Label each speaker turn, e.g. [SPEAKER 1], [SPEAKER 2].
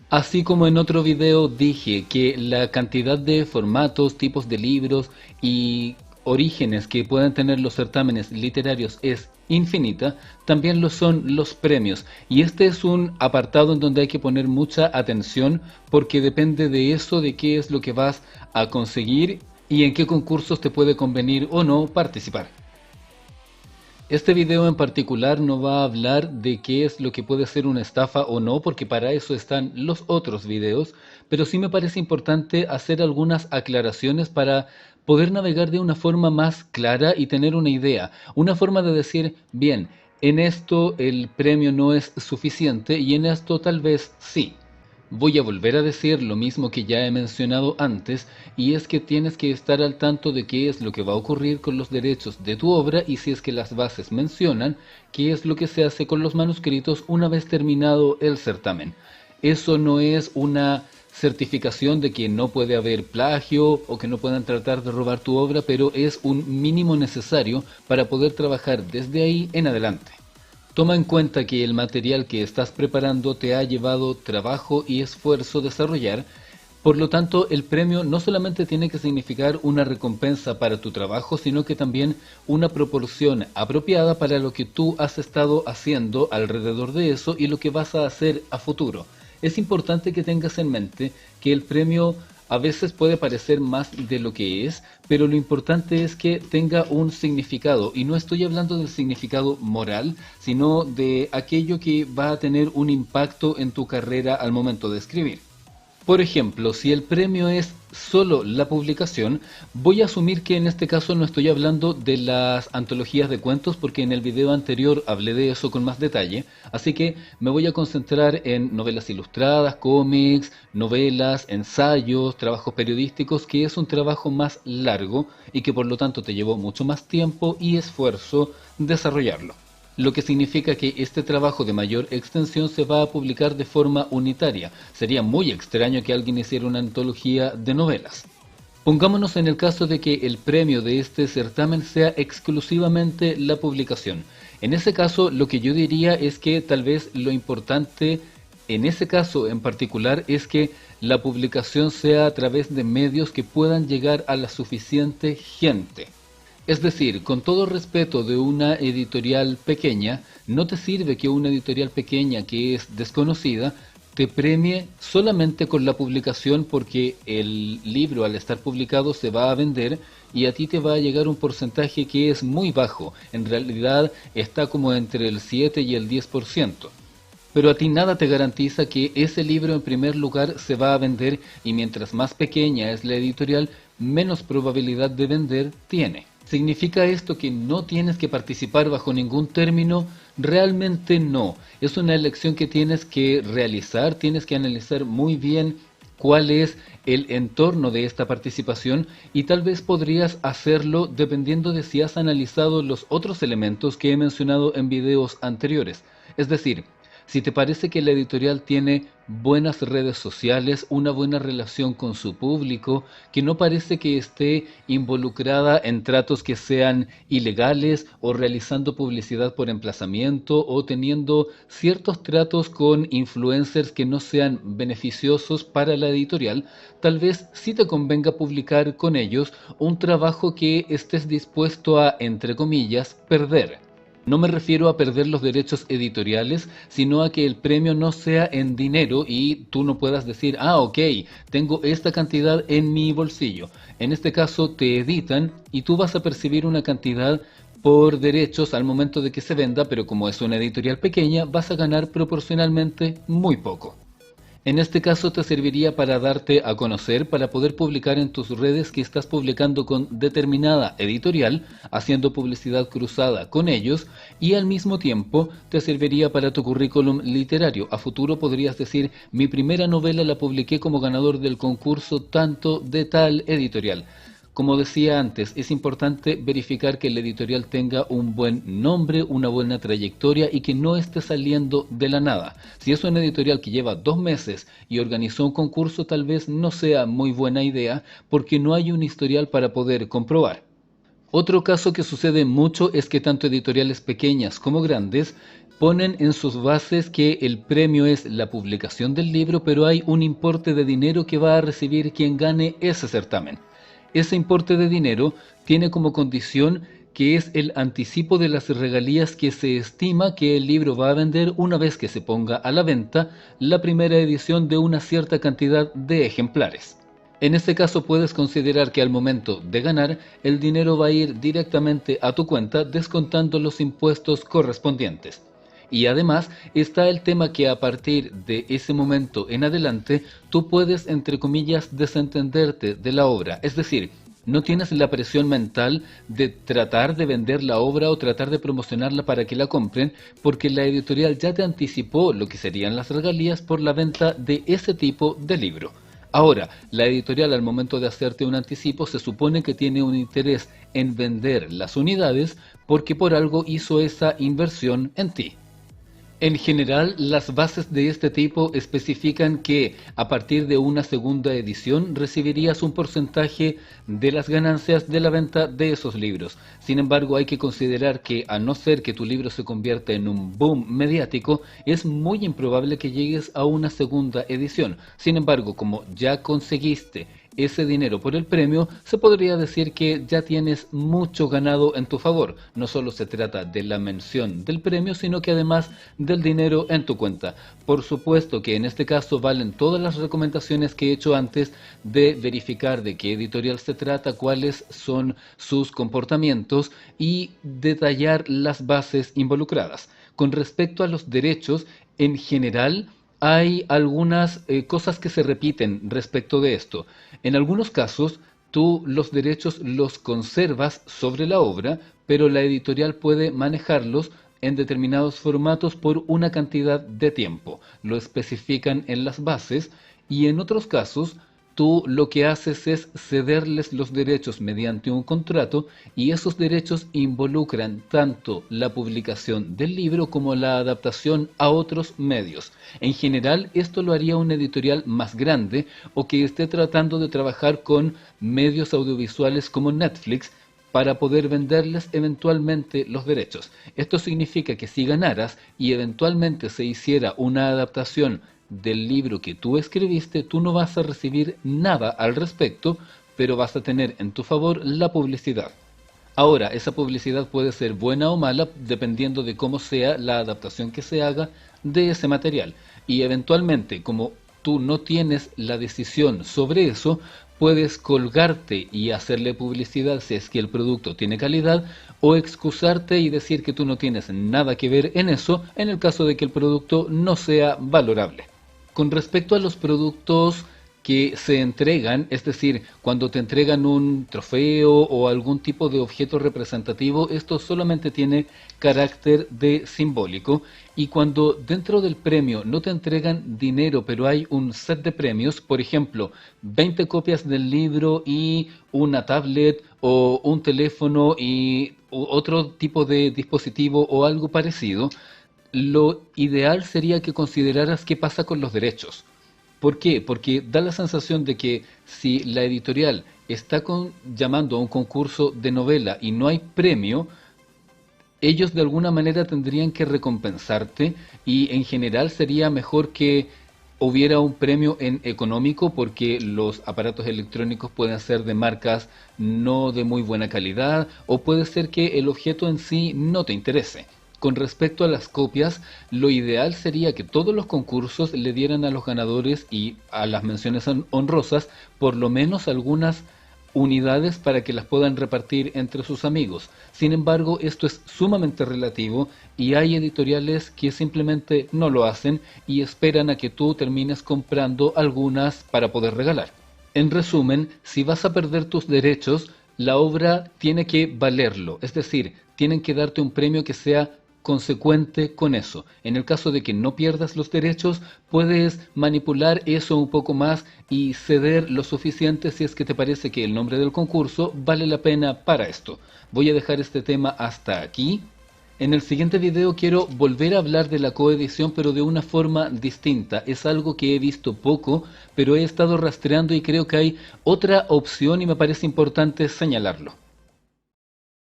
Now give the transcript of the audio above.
[SPEAKER 1] Así como en otro video dije que la cantidad de formatos, tipos de libros y orígenes que pueden tener los certámenes literarios es infinita, también lo son los premios. Y este es un apartado en donde hay que poner mucha atención porque depende de eso, de qué es lo que vas a conseguir y en qué concursos te puede convenir o no participar. Este video en particular no va a hablar de qué es lo que puede ser una estafa o no, porque para eso están los otros videos, pero sí me parece importante hacer algunas aclaraciones para poder navegar de una forma más clara y tener una idea, una forma de decir, bien, en esto el premio no es suficiente y en esto tal vez sí. Voy a volver a decir lo mismo que ya he mencionado antes, y es que tienes que estar al tanto de qué es lo que va a ocurrir con los derechos de tu obra y si es que las bases mencionan qué es lo que se hace con los manuscritos una vez terminado el certamen. Eso no es una certificación de que no puede haber plagio o que no puedan tratar de robar tu obra, pero es un mínimo necesario para poder trabajar desde ahí en adelante. Toma en cuenta que el material que estás preparando te ha llevado trabajo y esfuerzo desarrollar, por lo tanto el premio no solamente tiene que significar una recompensa para tu trabajo, sino que también una proporción apropiada para lo que tú has estado haciendo alrededor de eso y lo que vas a hacer a futuro. Es importante que tengas en mente que el premio a veces puede parecer más de lo que es, pero lo importante es que tenga un significado, y no estoy hablando del significado moral, sino de aquello que va a tener un impacto en tu carrera al momento de escribir. Por ejemplo, si el premio es solo la publicación, voy a asumir que en este caso no estoy hablando de las antologías de cuentos porque en el video anterior hablé de eso con más detalle, así que me voy a concentrar en novelas ilustradas, cómics, novelas, ensayos, trabajos periodísticos, que es un trabajo más largo y que por lo tanto te llevó mucho más tiempo y esfuerzo desarrollarlo, lo que significa que este trabajo de mayor extensión se va a publicar de forma unitaria. Sería muy extraño que alguien hiciera una antología de novelas. Pongámonos en el caso de que el premio de este certamen sea exclusivamente la publicación. En ese caso, lo que yo diría es que tal vez lo importante en ese caso en particular es que la publicación sea a través de medios que puedan llegar a la suficiente gente. Es decir, con todo respeto de una editorial pequeña, no te sirve que una editorial pequeña que es desconocida te premie solamente con la publicación porque el libro al estar publicado se va a vender y a ti te va a llegar un porcentaje que es muy bajo, en realidad está como entre el 7 y el 10%. Pero a ti nada te garantiza que ese libro en primer lugar se va a vender y mientras más pequeña es la editorial, menos probabilidad de vender tiene. ¿Significa esto que no tienes que participar bajo ningún término? Realmente no. Es una elección que tienes que realizar, tienes que analizar muy bien cuál es el entorno de esta participación y tal vez podrías hacerlo dependiendo de si has analizado los otros elementos que he mencionado en videos anteriores. Es decir, si te parece que la editorial tiene buenas redes sociales, una buena relación con su público, que no parece que esté involucrada en tratos que sean ilegales o realizando publicidad por emplazamiento o teniendo ciertos tratos con influencers que no sean beneficiosos para la editorial, tal vez sí te convenga publicar con ellos un trabajo que estés dispuesto a, entre comillas, perder. No me refiero a perder los derechos editoriales, sino a que el premio no sea en dinero y tú no puedas decir, ah, ok, tengo esta cantidad en mi bolsillo. En este caso te editan y tú vas a percibir una cantidad por derechos al momento de que se venda, pero como es una editorial pequeña, vas a ganar proporcionalmente muy poco. En este caso te serviría para darte a conocer, para poder publicar en tus redes que estás publicando con determinada editorial, haciendo publicidad cruzada con ellos, y al mismo tiempo te serviría para tu currículum literario. A futuro podrías decir, mi primera novela la publiqué como ganador del concurso tanto de tal editorial. Como decía antes, es importante verificar que el editorial tenga un buen nombre, una buena trayectoria y que no esté saliendo de la nada. Si es una editorial que lleva 2 meses y organizó un concurso, tal vez no sea muy buena idea porque no hay un historial para poder comprobar. Otro caso que sucede mucho es que tanto editoriales pequeñas como grandes ponen en sus bases que el premio es la publicación del libro, pero hay un importe de dinero que va a recibir quien gane ese certamen. Ese importe de dinero tiene como condición que es el anticipo de las regalías que se estima que el libro va a vender una vez que se ponga a la venta la primera edición de una cierta cantidad de ejemplares. En este caso puedes considerar que al momento de ganar, el dinero va a ir directamente a tu cuenta descontando los impuestos correspondientes. Y además está el tema que a partir de ese momento en adelante tú puedes, entre comillas, desentenderte de la obra. Es decir, no tienes la presión mental de tratar de vender la obra o tratar de promocionarla para que la compren, porque la editorial ya te anticipó lo que serían las regalías por la venta de ese tipo de libro. Ahora, la editorial al momento de hacerte un anticipo se supone que tiene un interés en vender las unidades porque por algo hizo esa inversión en ti. En general, las bases de este tipo especifican que a partir de una segunda edición recibirías un porcentaje de las ganancias de la venta de esos libros. Sin embargo, hay que considerar que a no ser que tu libro se convierta en un boom mediático, es muy improbable que llegues a una segunda edición. Sin embargo, como ya conseguiste ese dinero por el premio, se podría decir que ya tienes mucho ganado en tu favor. No solo se trata de la mención del premio, sino que además del dinero en tu cuenta. Por supuesto que en este caso valen todas las recomendaciones que he hecho antes de verificar de qué editorial se trata, cuáles son sus comportamientos y detallar las bases involucradas. Con respecto a los derechos, en general, hay algunas cosas que se repiten respecto de esto. En algunos casos, tú los derechos los conservas sobre la obra, pero la editorial puede manejarlos en determinados formatos por una cantidad de tiempo. Lo especifican en las bases y en otros casos tú lo que haces es cederles los derechos mediante un contrato y esos derechos involucran tanto la publicación del libro como la adaptación a otros medios. En general, esto lo haría una editorial más grande o que esté tratando de trabajar con medios audiovisuales como Netflix para poder venderles eventualmente los derechos. Esto significa que si ganaras y eventualmente se hiciera una adaptación del libro que tú escribiste, tú no vas a recibir nada al respecto, pero vas a tener en tu favor la publicidad. Ahora, esa publicidad puede ser buena o mala dependiendo de cómo sea la adaptación que se haga de ese material. Y eventualmente, como tú no tienes la decisión sobre eso, puedes colgarte y hacerle publicidad si es que el producto tiene calidad, o excusarte y decir que tú no tienes nada que ver en eso en el caso de que el producto no sea valorable. Con respecto a los productos que se entregan, es decir, cuando te entregan un trofeo o algún tipo de objeto representativo, esto solamente tiene carácter de simbólico, y cuando dentro del premio no te entregan dinero, pero hay un set de premios, por ejemplo, 20 copias del libro y una tablet o un teléfono y otro tipo de dispositivo o algo parecido, lo ideal sería que consideraras qué pasa con los derechos. ¿Por qué? Porque da la sensación de que si la editorial está llamando a un concurso de novela y no hay premio, ellos de alguna manera tendrían que recompensarte y en general sería mejor que hubiera un premio en económico porque los aparatos electrónicos pueden ser de marcas no de muy buena calidad o puede ser que el objeto en sí no te interese. Con respecto a las copias, lo ideal sería que todos los concursos le dieran a los ganadores y a las menciones honrosas por lo menos algunas unidades para que las puedan repartir entre sus amigos. Sin embargo, esto es sumamente relativo y hay editoriales que simplemente no lo hacen y esperan a que tú termines comprando algunas para poder regalar. En resumen, si vas a perder tus derechos, la obra tiene que valerlo, es decir, tienen que darte un premio que sea consecuente con eso. En el caso de que no pierdas los derechos, puedes manipular eso un poco más y ceder lo suficiente si es que te parece que el nombre del concurso vale la pena para esto. Voy a dejar este tema hasta aquí. En el siguiente video quiero volver a hablar de la coedición, pero de una forma distinta. Es algo que he visto poco, pero he estado rastreando y creo que hay otra opción y me parece importante señalarlo.